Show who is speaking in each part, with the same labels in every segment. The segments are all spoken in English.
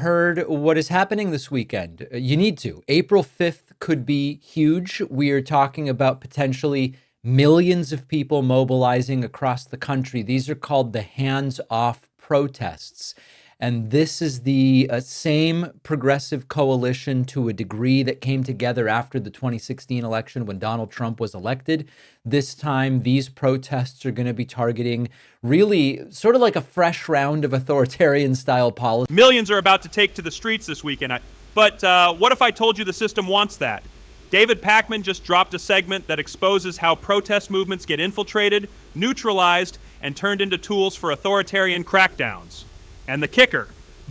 Speaker 1: Heard what is happening this weekend. You need to. April 5th could be huge. We are talking about potentially millions of people mobilizing across the country. These are called the hands-off protests. And this is the same progressive coalition to a degree that came together after the 2016 election when Donald Trump was elected. This time, these protests are going to be targeting really sort of like a fresh round of authoritarian style policy.
Speaker 2: Millions are about to take to the streets this weekend. But what if I told you the system wants that? David Pakman just dropped a segment that exposes how protest movements get infiltrated, neutralized, and turned into tools for authoritarian crackdowns. And the kicker,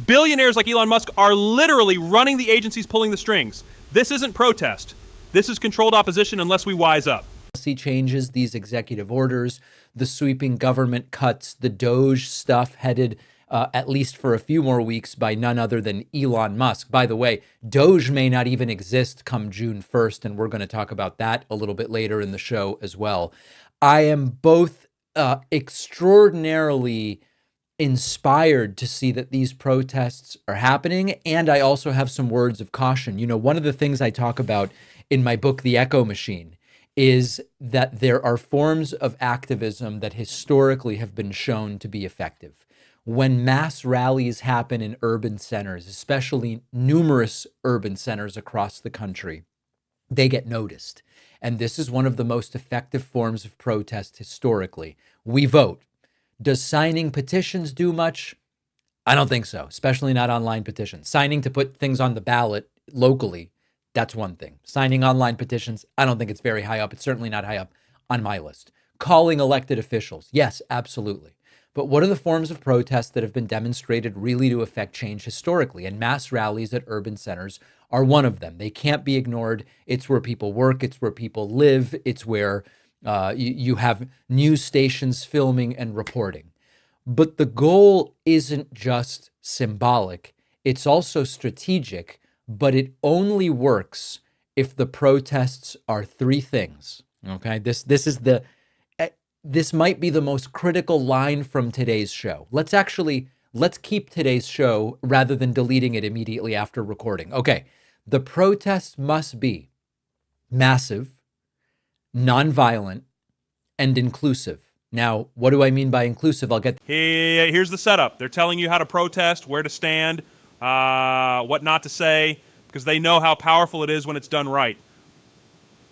Speaker 2: billionaires like Elon Musk are literally running the agencies pulling the strings. This isn't protest. This is controlled opposition unless we wise up.
Speaker 1: Policy changes, these executive orders, the sweeping government cuts, the Doge stuff headed at least for a few more weeks by none other than Elon Musk. By the way, Doge may not even exist come June 1st, and we're going to talk about that a little bit later in the show as well. I am both extraordinarily inspired to see that these protests are happening, and I also have some words of caution. You know, one of the things I talk about in my book, The Echo Machine, is that there are forms of activism that historically have been shown to be effective. When mass rallies happen in urban centers, especially numerous urban centers across the country, they get noticed. And this is one of the most effective forms of protest historically. We vote. Does signing petitions do much? I don't think so, especially not online petitions. Signing to put things on the ballot locally, that's one thing. Signing online petitions, I don't think it's very high up. It's certainly not high up on my list. Calling elected officials, yes, absolutely. But what are the forms of protest that have been demonstrated really to affect change historically? And mass rallies at urban centers are one of them. They can't be ignored. It's where people work. It's where people live. It's where you have news stations filming and reporting. But the goal isn't just symbolic. It's also strategic, but it only works if the protests are three things. Okay, this might be the most critical line from today's show. Let's keep today's show rather than deleting it immediately after recording. Okay, the protests must be massive, nonviolent, and inclusive. Now, what do I mean by inclusive?
Speaker 2: Here's the setup. They're telling you how to protest, where to stand, what not to say, because they know how powerful it is when it's done right.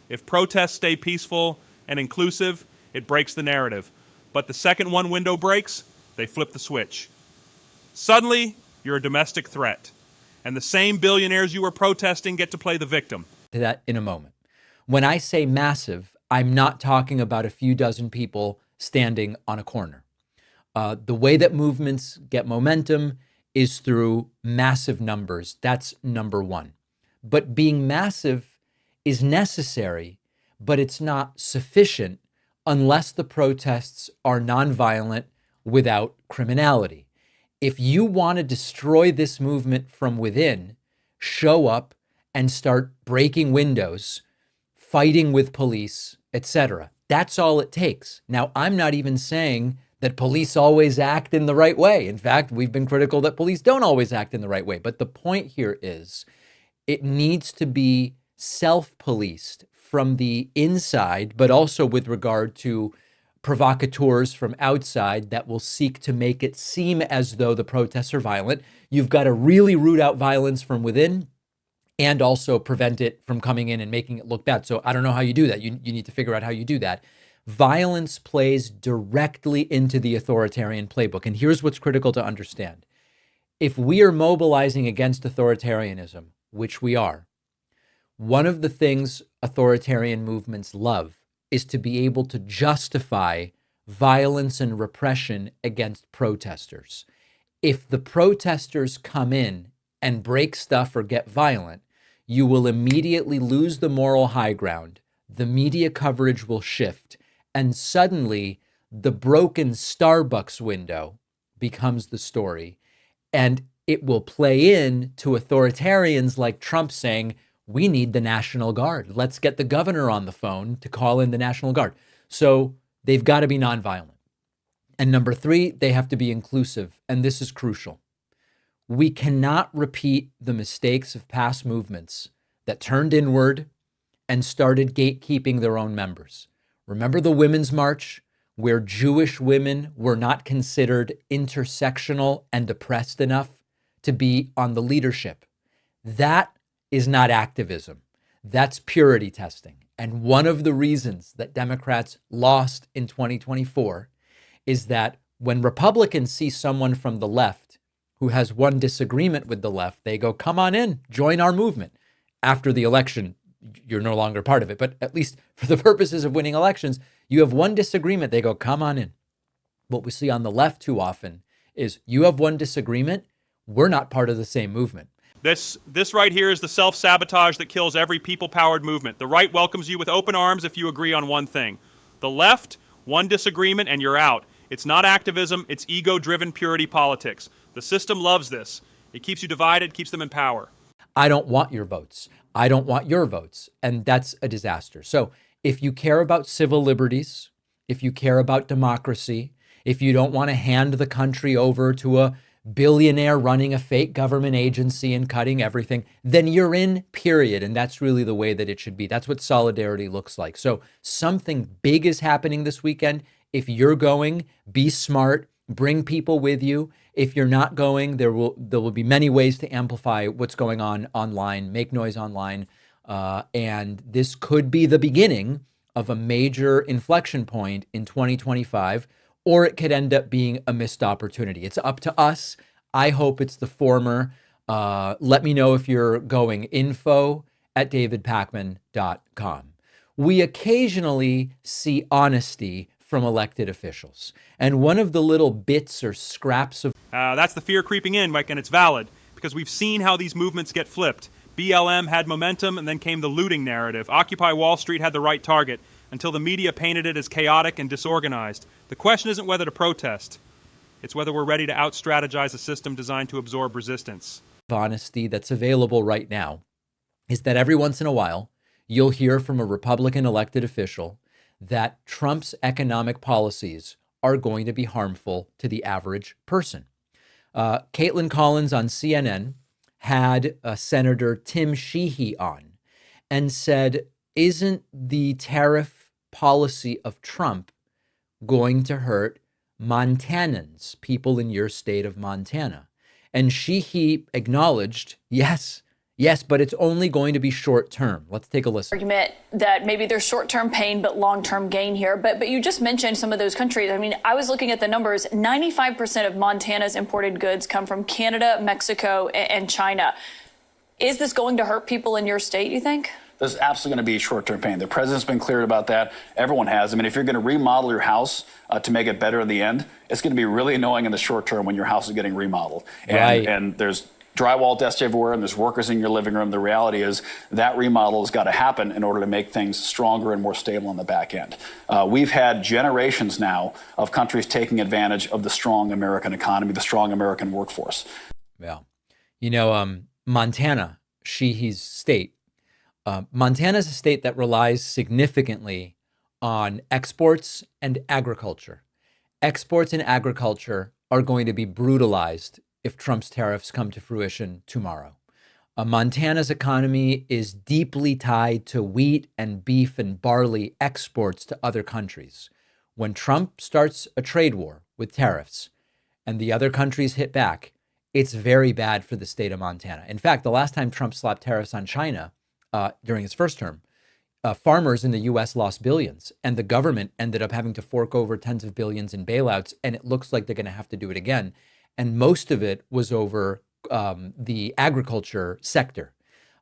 Speaker 2: If protests stay peaceful and inclusive, it breaks the narrative. But the second one window breaks, they flip the switch. Suddenly, you're a domestic threat. And the same billionaires you were protesting get to play the victim.
Speaker 1: To that in a moment. When I say massive, I'm not talking about a few dozen people standing on a corner. The way that movements get momentum is through massive numbers. That's number one. But being massive is necessary, but it's not sufficient unless the protests are nonviolent without criminality. If you want to destroy this movement from within, show up and start breaking windows, fighting with police, etc. That's all it takes. Now, I'm not even saying that police always act in the right way. In fact, we've been critical that police don't always act in the right way. But the point here is it needs to be self-policed from the inside, but also with regard to provocateurs from outside that will seek to make it seem as though the protests are violent. You've got to really root out violence from within and also prevent it from coming in and making it look bad. So I don't know how you do that. You need to figure out how you do that. Violence plays directly into the authoritarian playbook. And here's what's critical to understand. If we are mobilizing against authoritarianism, which we are, one of the things authoritarian movements love is to be able to justify violence and repression against protesters. If the protesters come in and break stuff or get violent, you will immediately lose the moral high ground. The media coverage will shift, and suddenly the broken Starbucks window becomes the story. And it will play in to authoritarians like Trump saying, we need the National Guard. Let's get the governor on the phone to call in the National Guard. So they've got to be nonviolent. And number three, they have to be inclusive. And this is crucial. We cannot repeat the mistakes of past movements that turned inward and started gatekeeping their own members. Remember the Women's March, where Jewish women were not considered intersectional and oppressed enough to be on the leadership? That is not activism. That's purity testing. And one of the reasons that Democrats lost in 2024 is that when Republicans see someone from the left who has one disagreement with the left, they go, come on in, join our movement. After the election, you're no longer part of it. But at least for the purposes of winning elections, you have one disagreement, they go, come on in. What we see on the left too often is you have one disagreement, we're not part of the same movement.
Speaker 2: This right here is the self-sabotage that kills every people-powered movement. The right welcomes you with open arms if you agree on one thing. The left, one disagreement and you're out. It's not activism, it's ego-driven purity politics. The system loves this. It keeps you divided, keeps them in power.
Speaker 1: I don't want your votes. I don't want your votes. And that's a disaster. So if you care about civil liberties, if you care about democracy, if you don't want to hand the country over to a billionaire running a fake government agency and cutting everything, then you're in, period. And that's really the way that it should be. That's what solidarity looks like. So something big is happening this weekend. If you're going, be smart, bring people with you. If you're not going, there will be many ways to amplify what's going on online, make noise online. And this could be the beginning of a major inflection point in 2025, or it could end up being a missed opportunity. It's up to us. I hope it's the former. Let me know if you're going. info@davidpakman.com. We occasionally see honesty from elected officials. And one of the little bits or scraps of...
Speaker 2: That's the fear creeping in, Mike, and it's valid, because we've seen how these movements get flipped. BLM had momentum, and then came the looting narrative. Occupy Wall Street had the right target, until the media painted it as chaotic and disorganized. The question isn't whether to protest. It's whether we're ready to out-strategize a system designed to absorb resistance.
Speaker 1: Honesty that's available right now is that every once in a while, you'll hear from a Republican elected official that Trump's economic policies are going to be harmful to the average person. Caitlin Collins on CNN had Senator Tim Sheehy on and said, isn't the tariff policy of Trump going to hurt Montanans, people in your state of Montana? And Sheehy acknowledged, yes, but it's only going to be short term. Let's take a listen.
Speaker 3: Argument that maybe there's short-term pain but long-term gain here. But you just mentioned some of those countries. I mean, I was looking at the numbers. 95% of Montana's imported goods come from Canada, Mexico, and China. Is this going to hurt people in your state, you think?
Speaker 4: There's absolutely going to be short-term pain. The president's been clear about that. Everyone has. I mean, if you're going to remodel your house to make it better in the end, it's going to be really annoying in the short term when your house is getting remodeled. And there's drywall dust everywhere and there's workers in your living room. The reality is that remodel has got to happen in order to make things stronger and more stable on the back end. We've had generations now of countries taking advantage of the strong American economy, the strong American workforce.
Speaker 1: Yeah. You know, Montana, Sheehy's state, Montana is a state that relies significantly on exports and agriculture. Exports and agriculture are going to be brutalized if Trump's tariffs come to fruition tomorrow. Montana's economy is deeply tied to wheat and beef and barley exports to other countries. When Trump starts a trade war with tariffs and the other countries hit back, it's very bad for the state of Montana. In fact, the last time Trump slapped tariffs on China during his first term, farmers in the U.S. lost billions, and the government ended up having to fork over tens of billions in bailouts, and it looks like they're going to have to do it again. And most of it was over the agriculture sector.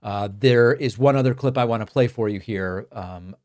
Speaker 1: There is one other clip I want to play for you here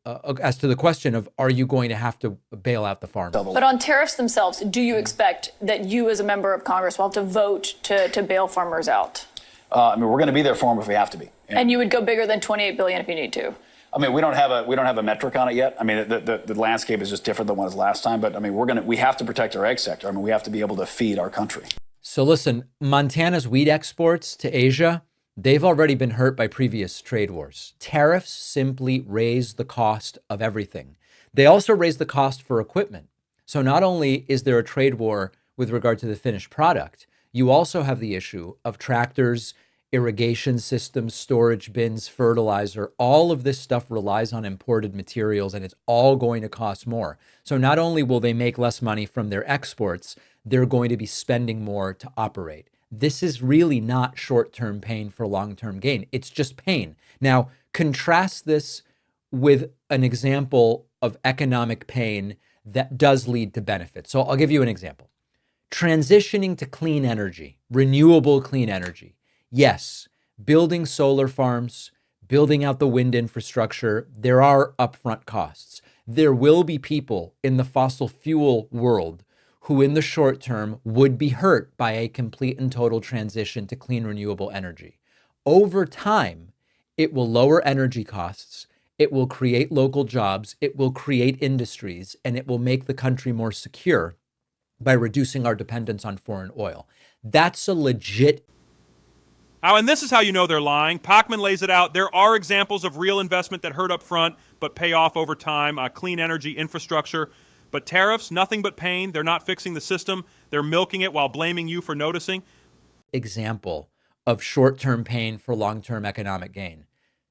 Speaker 1: as to the question of, are you going to have to bail out the farmers?
Speaker 3: But on tariffs themselves, do you expect that you as a member of Congress will have to vote to bail farmers out?
Speaker 4: I mean, we're going to be there for them if we have to be.
Speaker 3: And you would go bigger than $28 billion if you need to?
Speaker 4: I mean, we don't have a metric on it yet. I mean, the landscape is just different than what it was last time. But I mean, we have to protect our egg sector. I mean, we have to be able to feed our country.
Speaker 1: So listen, Montana's wheat exports to Asia, they've already been hurt by previous trade wars. Tariffs simply raise the cost of everything. They also raise the cost for equipment. So not only is there a trade war with regard to the finished product, You also have the issue of tractors, irrigation systems, storage bins, fertilizer. All of this stuff relies on imported materials, and it's all going to cost more. So not only will they make less money from their exports, they're going to be spending more to operate. This is really not short-term pain for long-term gain. It's just pain. Now, contrast this with an example of economic pain that does lead to benefits. So I'll give you an example. Transitioning to clean energy, renewable clean energy. Yes, building solar farms, building out the wind infrastructure, there are upfront costs. There will be people in the fossil fuel world who in the short term would be hurt by a complete and total transition to clean renewable energy. Over time, it will lower energy costs, it will create local jobs, it will create industries, and it will make the country more secure by reducing our dependence on foreign oil. That's a legit.
Speaker 2: Oh, and this is how you know they're lying. Pakman lays it out. There are examples of real investment that hurt up front but pay off over time, clean energy infrastructure. But tariffs, nothing but pain. They're not fixing the system. They're milking it while blaming you for noticing.
Speaker 1: Example of short-term pain for long-term economic gain.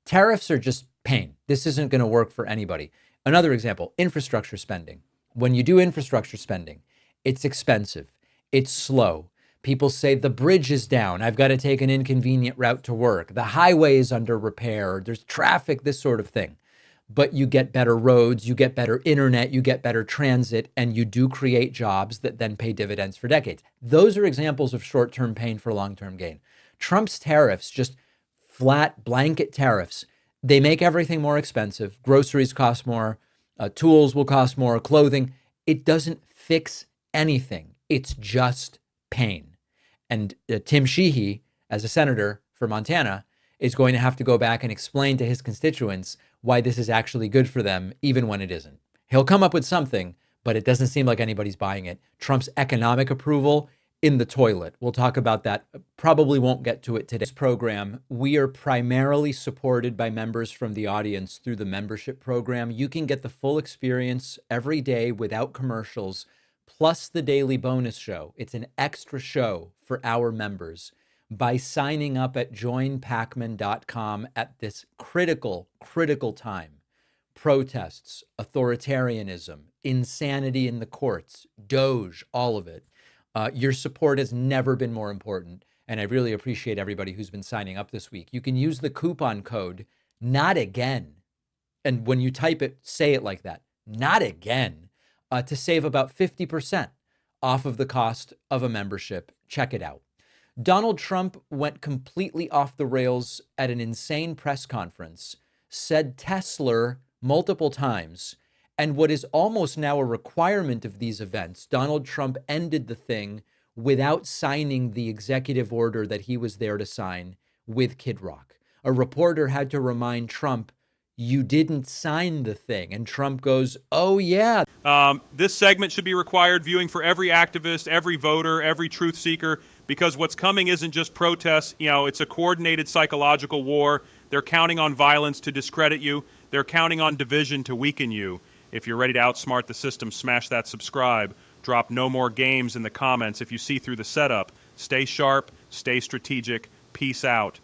Speaker 1: Tariffs are just pain. This isn't going to work for anybody. Another example, infrastructure spending. When you do infrastructure spending, it's expensive. It's slow. People say the bridge is down. I've got to take an inconvenient route to work. The highway is under repair. There's traffic, this sort of thing. But you get better roads, you get better internet, you get better transit, and you do create jobs that then pay dividends for decades. Those are examples of short-term pain for long-term gain. Trump's tariffs, just flat blanket tariffs, they make everything more expensive. Groceries cost more, tools will cost more, clothing. It doesn't fix anything. It's just pain. And Tim Sheehy, as a senator for Montana, is going to have to go back and explain to his constituents why this is actually good for them, even when it isn't. He'll come up with something, but it doesn't seem like anybody's buying it. Trump's economic approval in the toilet. We'll talk about that. Probably won't get to it today. This program, we are primarily supported by members from the audience through the membership program. You can get the full experience every day without commercials, plus the daily bonus show. It's an extra show for our members by signing up at joinpakman.com at this critical time. Protests, authoritarianism, insanity in the courts, Doge, all of it. Your support has never been more important, and I really appreciate everybody who's been signing up this week. You can use the coupon code, not again. And when you type it, say it like that, not again, to save about 50% off of the cost of a membership. Check it out. Donald Trump went completely off the rails at an insane press conference, said Tesla multiple times, and what is almost now a requirement of these events, Donald Trump ended the thing without signing the executive order that he was there to sign with Kid Rock. A reporter had to remind Trump, you didn't sign the thing. And Trump goes, oh, yeah.
Speaker 2: This segment should be required viewing for every activist, every voter, every truth seeker, because what's coming isn't just protests. It's a coordinated psychological war. They're counting on violence to discredit you. They're counting on division to weaken you. If you're ready to outsmart the system, smash that subscribe. Drop no more games in the comments if you see through the setup. Stay sharp, stay strategic. Peace out.